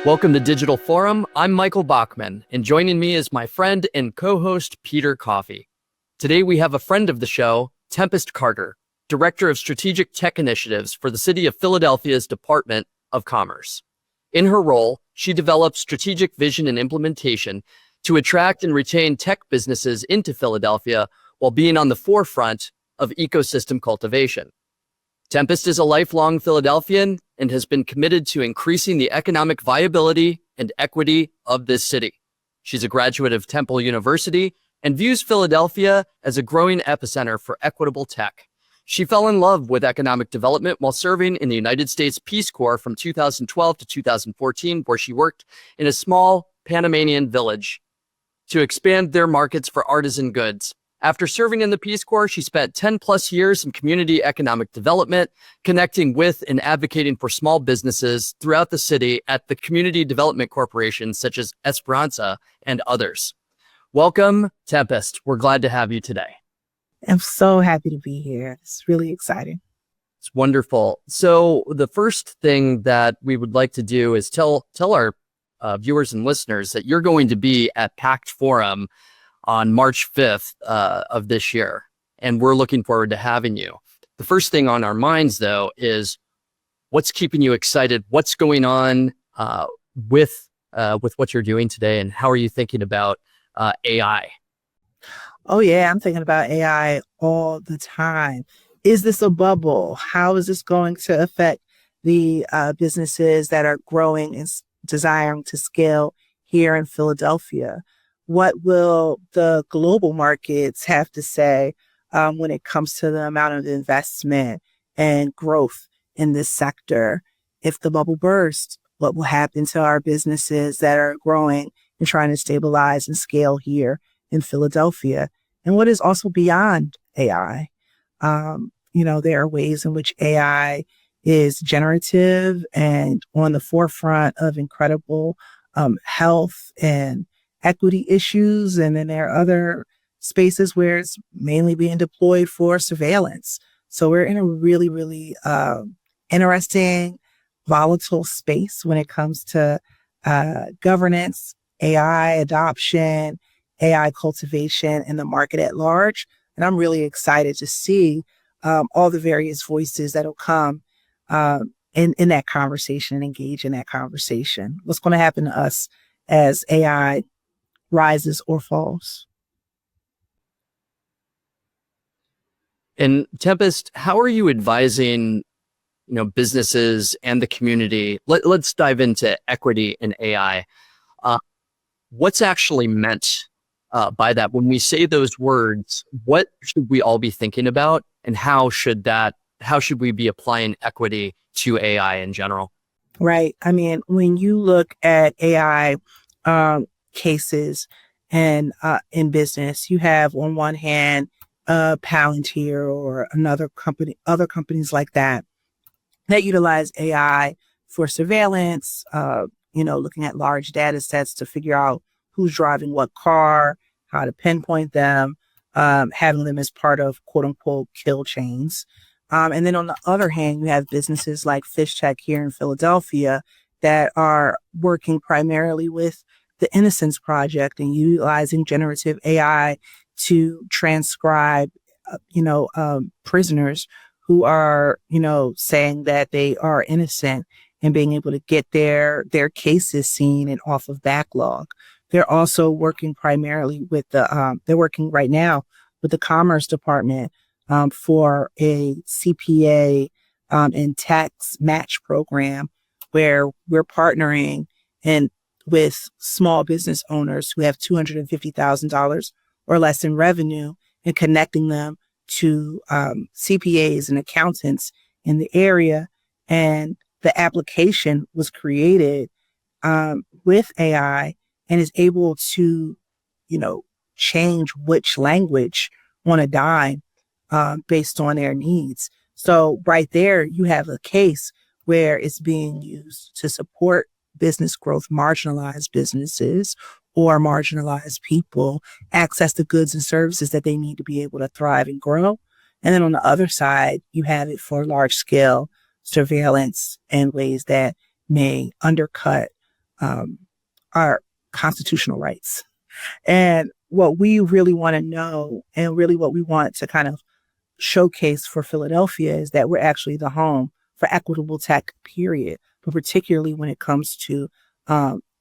Welcome to Digital Forum. I'm Michael Bachman, and joining me is my friend and co-host Peter Coffey. Today we have a friend of the show, Tempest Carter, Director of Strategic Tech Initiatives for the City of Philadelphia's Department of Commerce. In her role, she develops strategic vision and implementation to attract and retain tech businesses into Philadelphia while being on the forefront of ecosystem cultivation. Tempest is a lifelong Philadelphian and has been committed to increasing the economic viability and equity of this city. She's a graduate of Temple University and views Philadelphia as a growing epicenter for equitable tech. She fell in love with economic development while serving in the United States Peace Corps from 2012 to 2014, where she worked in a small Panamanian village to expand their markets for artisan goods. After serving in the Peace Corps, she spent 10 plus years in community economic development, connecting with and advocating for small businesses throughout the city at the community development corporations such as Esperanza and others. Welcome, Tempest. We're glad to have you today. I'm so happy to be here. It's really exciting. It's wonderful. So the first thing that we would like to do is tell our viewers and listeners that you're going to be at PACT Forum on March 5th of this year, and we're looking forward to having you. The first thing on our minds, though, is what's keeping you excited? What's going on with what you're doing today, and how are you thinking about AI? Oh, yeah, I'm thinking about AI all the time. Is this a bubble? How is this going to affect the businesses that are growing and desiring to scale here in Philadelphia? What will the global markets have to say when it comes to the amount of investment and growth in this sector? If the bubble bursts, what will happen to our businesses that are growing and trying to stabilize and scale here in Philadelphia? And what is also beyond AI? There are ways in which AI is generative and on the forefront of incredible health and equity issues. And then there are other spaces where it's mainly being deployed for surveillance. So we're in a really, really interesting, volatile space when it comes to governance, AI adoption, AI cultivation, and the market at large. And I'm really excited to see all the various voices that'll come in that conversation and engage in that conversation. What's going to happen to us as AI rises or falls? And Tempest, how are you advising, businesses and the community? Let's dive into equity and AI. What's actually meant by that? When we say those words, what should we all be thinking about, and how should we be applying equity to AI in general? Right. I mean, when you look at AI cases and in business, you have on one hand Palantir or other companies like that utilize AI for surveillance, looking at large data sets to figure out who's driving what car, how to pinpoint them, having them as part of quote unquote kill chains. And then on the other hand, you have businesses like Fish Tech here in Philadelphia that are working primarily with the Innocence Project and utilizing generative AI to transcribe, prisoners who are, saying that they are innocent and being able to get their cases seen and off of backlog. They're also working primarily with they're working right now with the Commerce Department for a CPA and tax match program where we're partnering with small business owners who have $250,000 or less in revenue and connecting them to CPAs and accountants in the area. And the application was created with AI and is able to, change which language on a dime based on their needs. So right there, you have a case where it's being used to support business growth, marginalized businesses or marginalized people access the goods and services that they need to be able to thrive and grow. And then on the other side, you have it for large scale surveillance in ways that may undercut our constitutional rights. And what we really want to know, and really what we want to kind of showcase for Philadelphia, is that we're actually the home for equitable tech, period, but particularly when it comes to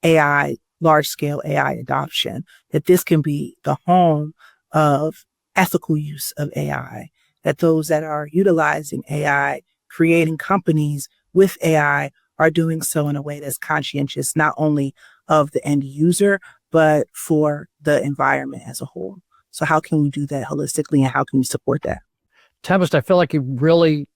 AI, large-scale AI adoption, that this can be the home of ethical use of AI, that those that are utilizing AI, creating companies with AI, are doing so in a way that's conscientious, not only of the end user, but for the environment as a whole. So how can we do that holistically, and how can we support that? Tempest, I feel like you really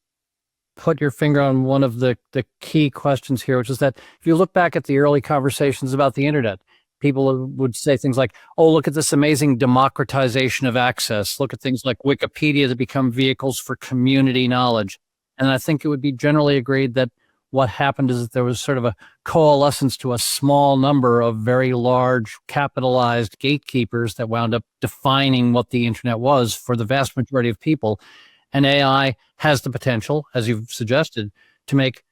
put your finger on one of the key questions here, which is that if you look back at the early conversations about the internet, people would say things like, oh, look at this amazing democratization of access. Look at things like Wikipedia that become vehicles for community knowledge. And I think it would be generally agreed that what happened is that there was sort of a coalescence to a small number of very large capitalized gatekeepers that wound up defining what the internet was for the vast majority of people. And AI has the potential, as you've suggested, to make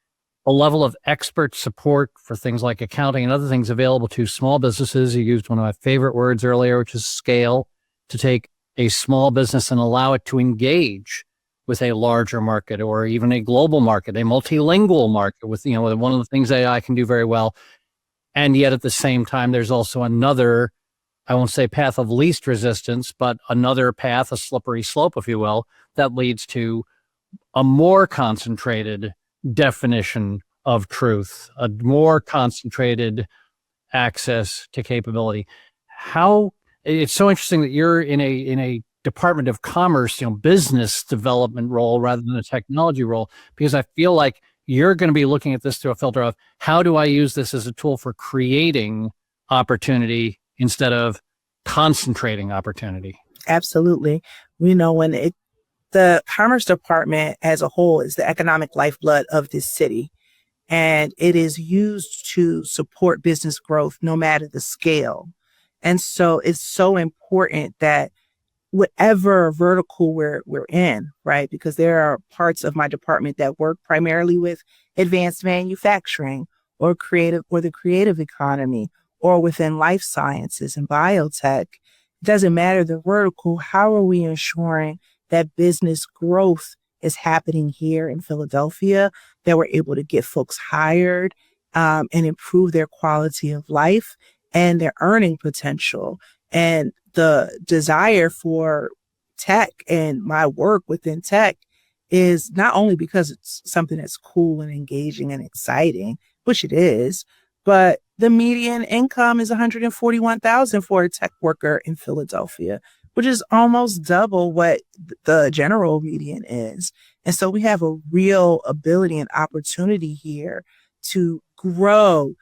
a level of expert support for things like accounting and other things available to small businesses. You used one of my favorite words earlier, which is scale, to take a small business and allow it to engage with a larger market, or even a global market, a multilingual market, with, one of the things AI can do very well. And yet at the same time, there's also another, I won't say path of least resistance, but another path, a slippery slope, if you will, that leads to a more concentrated definition of truth, a more concentrated access to capability. It's so interesting that you're in a Department of Commerce, business development role rather than a technology role, because I feel like you're going to be looking at this through a filter of, how do I use this as a tool for creating opportunity instead of concentrating opportunity? Absolutely. The Commerce Department as a whole is the economic lifeblood of this city, and it is used to support business growth no matter the scale. And so it's so important that whatever vertical we're in, right? Because there are parts of my department that work primarily with advanced manufacturing or the creative economy, or within life sciences and biotech. It doesn't matter the vertical. How are we ensuring that business growth is happening here in Philadelphia, that we're able to get folks hired and improve their quality of life and their earning potential? And the desire for tech and my work within tech is not only because it's something that's cool and engaging and exciting, which it is, but the median income is $141,000 for a tech worker in Philadelphia, which is almost double what the general median is. And so we have a real ability and opportunity here to grow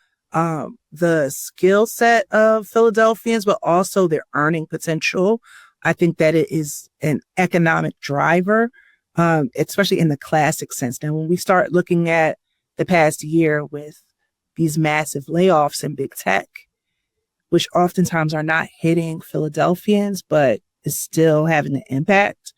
the skill set of Philadelphians, but also their earning potential. I think that it is an economic driver, especially in the classic sense. Now, when we start looking at the past year with these massive layoffs in big tech, which oftentimes are not hitting Philadelphians, but is still having an impact,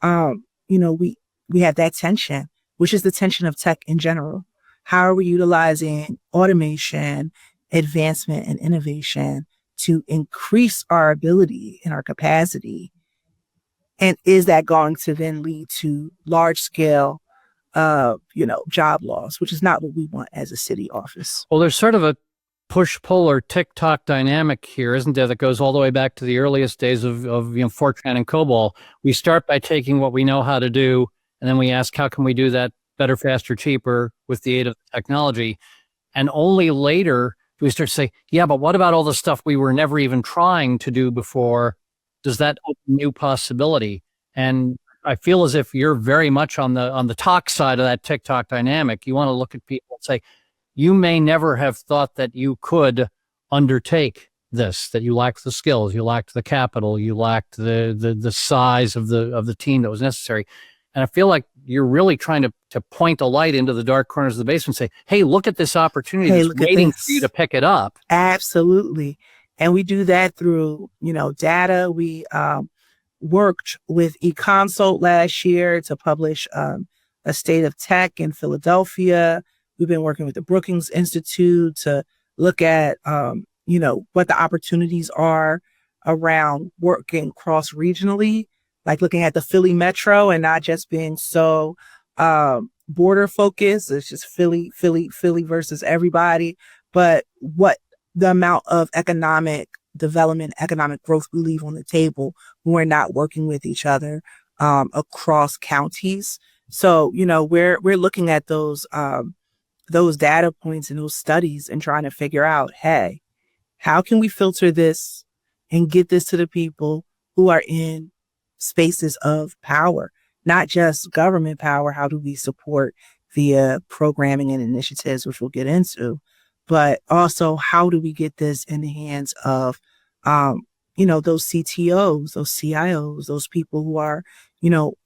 we have that tension, which is the tension of tech in general. How are we utilizing automation, advancement, and innovation to increase our ability and our capacity? And is that going to then lead to large scale, job loss, which is not what we want as a city office? Well, there's sort of a push-pull or TikTok dynamic here, isn't there, that goes all the way back to the earliest days of Fortran and COBOL. We start by taking what we know how to do, and then we ask, how can we do that better, faster, cheaper with the aid of technology? And only later do we start to say, yeah, but what about all the stuff we were never even trying to do before? Does that open new possibility? And I feel as if you're very much on the talk side of that TikTok dynamic. You want to look at people and say, you may never have thought that you could undertake this, that you lacked the skills, you lacked the capital, you lacked the size of the team that was necessary. And I feel like you're really trying to point a light into the dark corners of the basement and say, hey, look at this opportunity that's waiting for you to pick it up. Absolutely. And we do that through, data. We worked with eConsult last year to publish a state of tech in Philadelphia. We've been working with the Brookings Institute to look at, what the opportunities are around working cross regionally, like looking at the Philly metro and not just being so border focused. It's just Philly versus everybody. But what the amount of economic development, economic growth we leave on the table when we're not working with each other across counties. So, we're looking at those data points and those studies and trying to figure out, hey, how can we filter this and get this to the people who are in spaces of power, not just government power? How do we support via programming and initiatives, which we'll get into, but also how do we get this in the hands of, those CTOs, those CIOs, those people who are,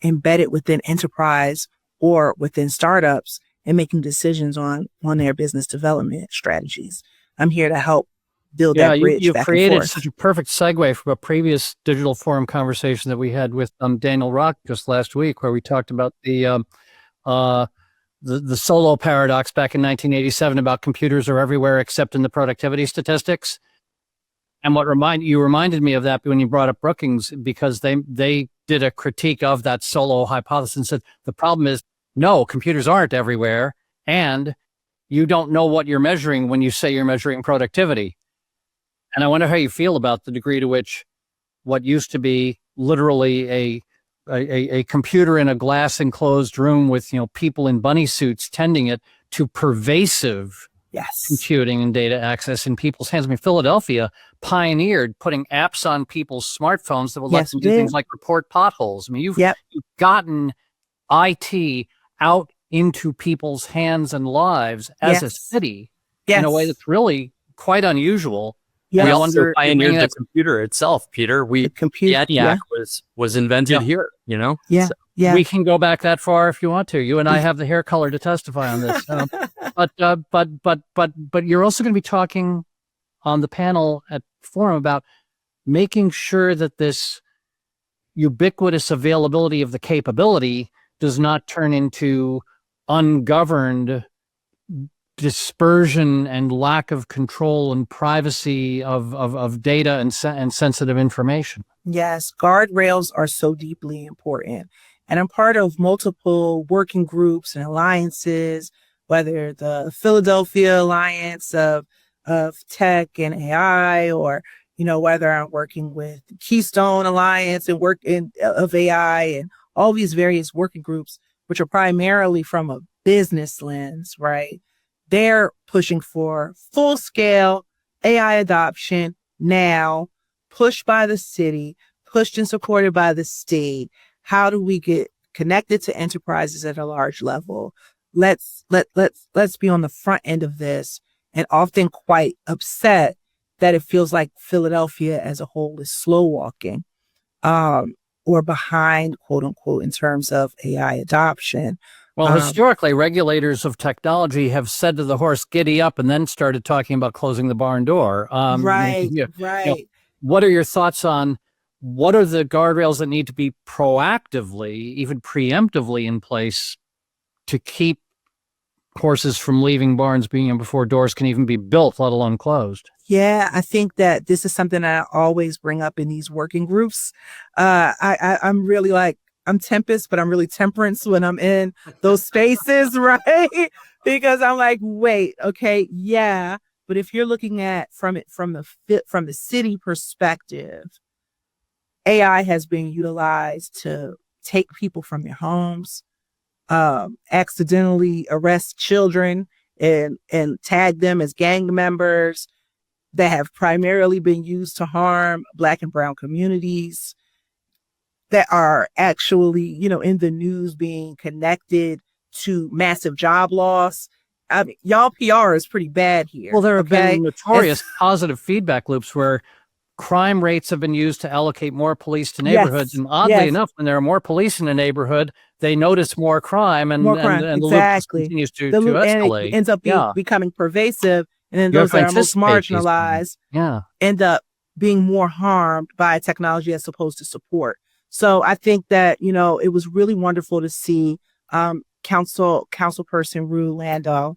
embedded within enterprise or within startups and making decisions on their business development strategies. I'm here to help build that bridge you back created and forth. such a perfect segue from a previous digital forum conversation that we had with Daniel Rock just last week, where we talked about the solo paradox back in 1987 about computers are everywhere except in the productivity statistics. And you reminded me of that when you brought up Brookings, because they did a critique of that solo hypothesis and said the problem is, no, computers aren't everywhere, and you don't know what you're measuring when you say you're measuring productivity. And I wonder how you feel about the degree to which what used to be literally a computer in a glass enclosed room with people in bunny suits tending it, to pervasive computing and data access in people's hands. I mean, Philadelphia pioneered putting apps on people's smartphones that would let them do things like report potholes. I mean, you've gotten IT out into people's hands and lives as a city in a way that's really quite unusual. We also pioneered the computer itself, Peter. The ENIAC was invented here, Yeah. So, we can go back that far if you want to. You and I have the hair color to testify on this. But you're also going to be talking on the panel at Forum about making sure that this ubiquitous availability of the capability does not turn into ungoverned dispersion and lack of control and privacy of data and sensitive information. Yes, guardrails are so deeply important. And I'm part of multiple working groups and alliances, whether the Philadelphia Alliance of Tech and AI, or, whether I'm working with the Keystone Alliance and of AI, and all these various working groups, which are primarily from a business lens, right? They're pushing for full-scale AI adoption now, pushed by the city, pushed and supported by the state. How do we get connected to enterprises at a large level? Let's be on the front end of this, and often quite upset that it feels like Philadelphia as a whole is slow walking, or behind, quote unquote, in terms of AI adoption. Well, historically, regulators of technology have said to the horse, giddy up, and then started talking about closing the barn door. Right. What are your thoughts on what are the guardrails that need to be proactively, even preemptively in place to keep horses from leaving barns before doors can even be built, let alone closed? Yeah, I think that this is something that I always bring up in these working groups. I'm really I'm Tempest, but I'm really Temperance when I'm in those spaces, right? Because I'm like, wait, okay, yeah. But if you're looking at from the city perspective, AI has been utilized to take people from their homes, accidentally arrest children and tag them as gang members that have primarily been used to harm Black and brown communities, that are actually, in the news being connected to massive job loss. I mean, y'all PR is pretty bad here. Well, there have been notorious positive feedback loops where crime rates have been used to allocate more police to neighborhoods. And oddly enough, when there are more police in a neighborhood, they notice more crime, and the loop continues to escalate. And it ends up becoming pervasive. And then those that are most marginalized end up being more harmed by technology as opposed to support. So I think that, it was really wonderful to see Councilperson Rue Landau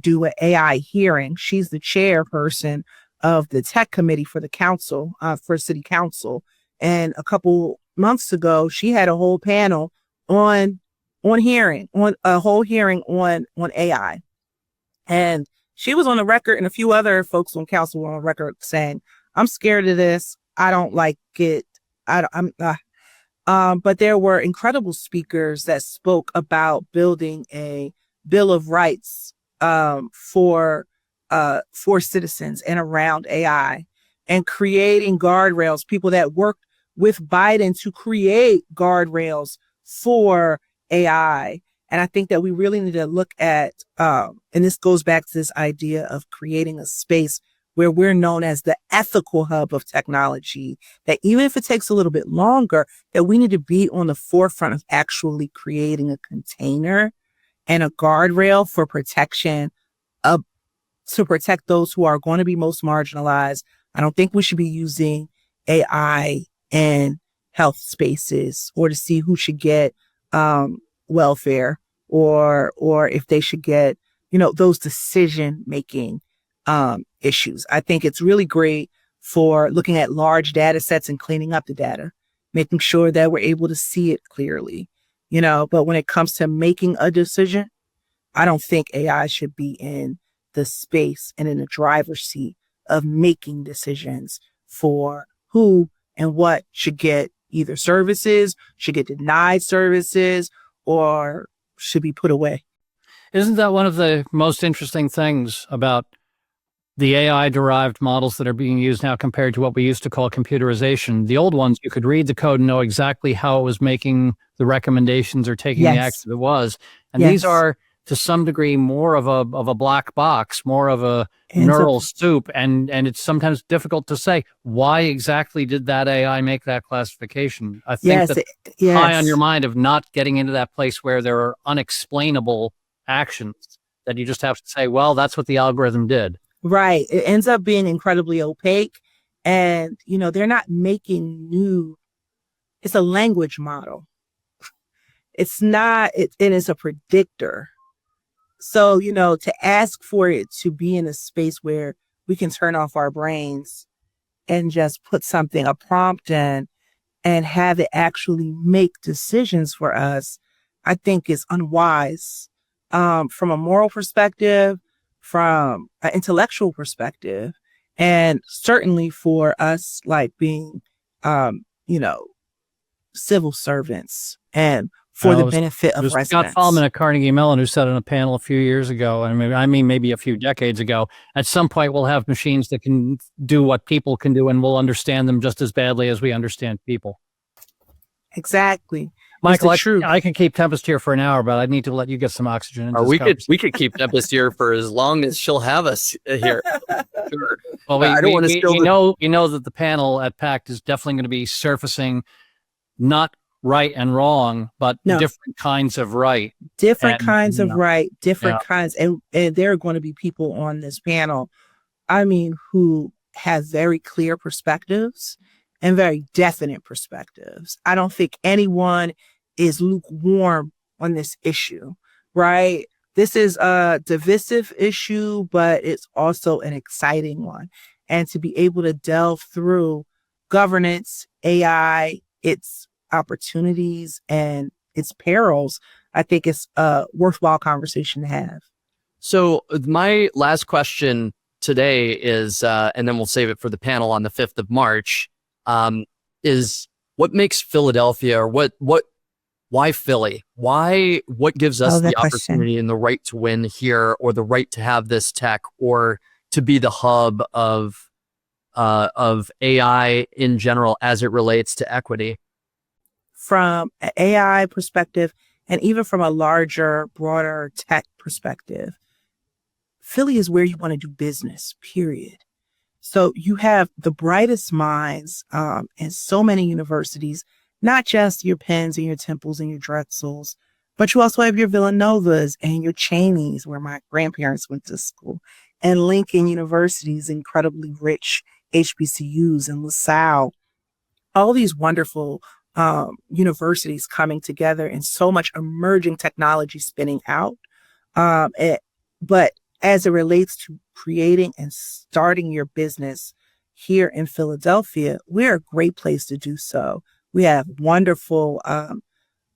do an AI hearing. She's the chairperson of the tech committee for the council, for city council. And a couple months ago, she had a whole panel on a whole hearing on AI. And she was on the record, and a few other folks on council were on record saying, I'm scared of this. I don't like it. But there were incredible speakers that spoke about building a Bill of Rights for citizens and around AI, and creating guardrails, people that worked with Biden to create guardrails for AI. And I think that we really need to look at, and this goes back to this idea of creating a space where we're known as the ethical hub of technology, that even if it takes a little bit longer, that we need to be on the forefront of actually creating a container and a guardrail for protection to protect those who are going to be most marginalized. I don't think we should be using AI in health spaces or to see who should get welfare or if they should get, those decision-making issues. I think it's really great for looking at large data sets and cleaning up the data, making sure that we're able to see it clearly, but when it comes to making a decision, I don't think AI should be in the space and in the driver's seat of making decisions for who and what should get either services, should get denied services, or should be put away. Isn't that one of the most interesting things about the AI-derived models that are being used now compared to what we used to call computerization? The old ones, you could read the code and know exactly how it was making the recommendations or taking the action it was. And these are, to some degree, more of a black box, more of a neural soup. And it's sometimes difficult to say, why exactly did that AI make that classification? I think high on your mind of not getting into that place where there are unexplainable actions that you just have to say, well, that's what the algorithm did. Right. It ends up being incredibly opaque. And, they're not making it's a language model. It's not, it is a predictor. So, to ask for it to be in a space where we can turn off our brains and just put a prompt in and have it actually make decisions for us, I think is unwise from a moral perspective, from an intellectual perspective, and certainly for us, like being, civil servants and for the benefit of residents. Scott Fallman at Carnegie Mellon, who said on a panel a few years ago, and maybe a few decades ago, at some point we'll have machines that can do what people can do, and we'll understand them just as badly as we understand people. Exactly. Michael, I can keep Tempest here for an hour, but I need to let you get some oxygen. We could keep Tempest here for as long as she'll have us here. Sure. Well, I don't want to spill you know that the panel at PACT is definitely going to be surfacing not right and wrong, but different kinds of right. Different kinds of right, different kinds. And there are going to be people on this panel, who have very clear perspectives and very definite perspectives. I don't think anyone is lukewarm on this issue, right? This is a divisive issue, but it's also an exciting one. And to be able to delve through governance, AI, its opportunities and its perils, I think it's a worthwhile conversation to have. So my last question today is, and then we'll save it for the panel on the 5th of March, is what makes Philadelphia, or why Philly? What gives us the opportunity and the right to win here, or the right to have this tech, or to be the hub of AI in general as it relates to equity? From an AI perspective, and even from a larger, broader tech perspective, Philly is where you want to do business, period. So you have the brightest minds in so many universities, not just your Penns and your Temples and your Drexels, but you also have your Villanovas and your Cheneys, where my grandparents went to school, and Lincoln University's incredibly rich HBCUs, and LaSalle. All these wonderful universities coming together, and so much emerging technology spinning out. But as it relates to creating and starting your business here in Philadelphia, we're a great place to do so. We have wonderful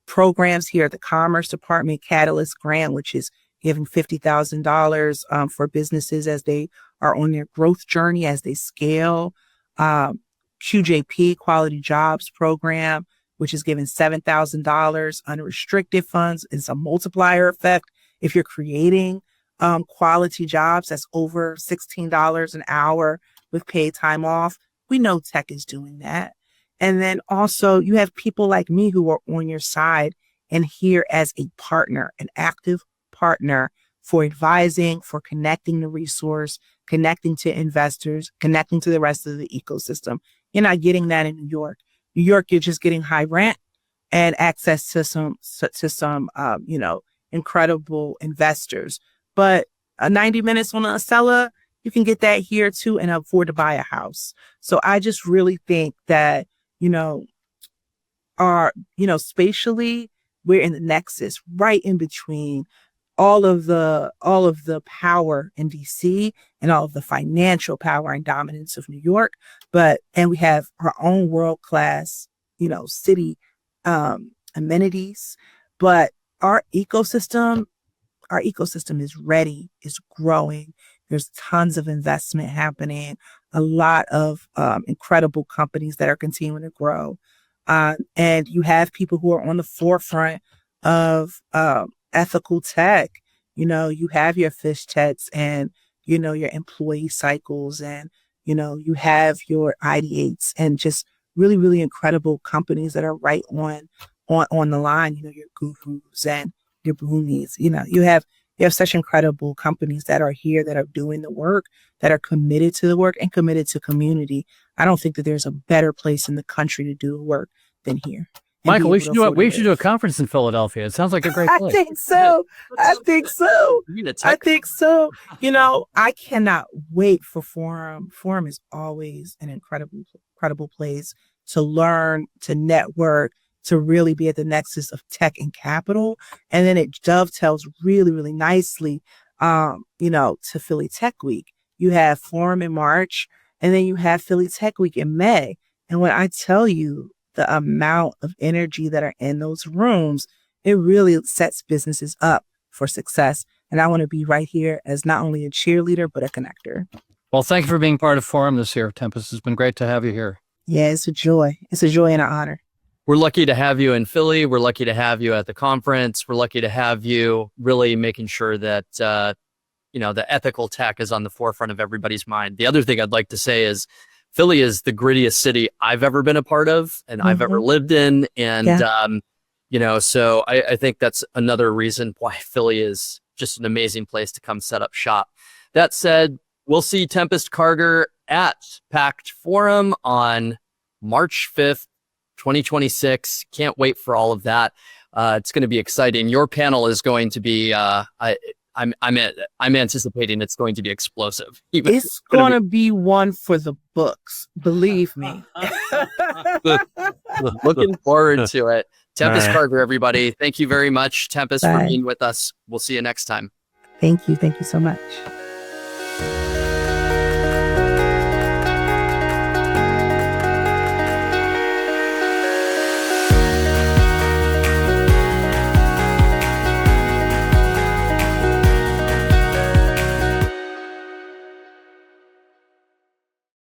programs here at the Commerce Department, Catalyst Grant, which is giving $50,000 for businesses as they are on their growth journey, as they scale. QJP, Quality Jobs Program, which is giving $7,000 unrestricted funds. It's a multiplier effect. If you're creating quality jobs, that's over $16 an hour with paid time off. We know tech is doing that. And then also you have people like me who are on your side and here as a partner, an active partner for advising, for connecting the resource, connecting to investors, connecting to the rest of the ecosystem. You're not getting that in New York. New York, you're just getting high rent and access to some incredible investors. But 90 minutes on a Acela, you can get that here too and afford to buy a house. So I just really think that, spatially, we're in the nexus right in between all of the power in DC and all of the financial power and dominance of New York. And we have our own world-class, city amenities. But our ecosystem is ready, is growing. There's tons of investment happening, a lot of incredible companies that are continuing to grow. And you have people who are on the forefront of ethical tech. You have your fish techs and, your employee cycles and, you have your ideates and just really, really incredible companies that are right on the line, your gurus and your boomies. You have such incredible companies that are here, that are doing the work, that are committed to the work and committed to community. I don't think that there's a better place in the country to do the work than here. Michael, we should do a conference in Philadelphia. It sounds like a great place. I think so. I cannot wait for Forum. Forum is always an incredible place to learn, to network, to really be at the nexus of tech and capital. And then it dovetails really, really nicely, to Philly Tech Week. You have Forum in March, and then you have Philly Tech Week in May. And when I tell you the amount of energy that are in those rooms, it really sets businesses up for success. And I want to be right here as not only a cheerleader, but a connector. Well, thank you for being part of Forum this year, Tempest. It's been great to have you here. Yeah, it's a joy. It's a joy and an honor. We're lucky to have you in Philly. We're lucky to have you at the conference. We're lucky to have you really making sure that, the ethical tech is on the forefront of everybody's mind. The other thing I'd like to say is Philly is the grittiest city I've ever been a part of and I've ever lived in. And, so I think that's another reason why Philly is just an amazing place to come set up shop. That said, we'll see Tempest Carter at PACT Forum on March 5th, 2026. Can't wait for all of that. It's going to be exciting. Your panel is going to be, I'm anticipating it's going to be explosive. It's going to be one for the books, believe me. Looking forward to it. Tempest Carter, everybody. Thank you very much, Tempest, for being with us. We'll see you next time. Thank you. Thank you so much.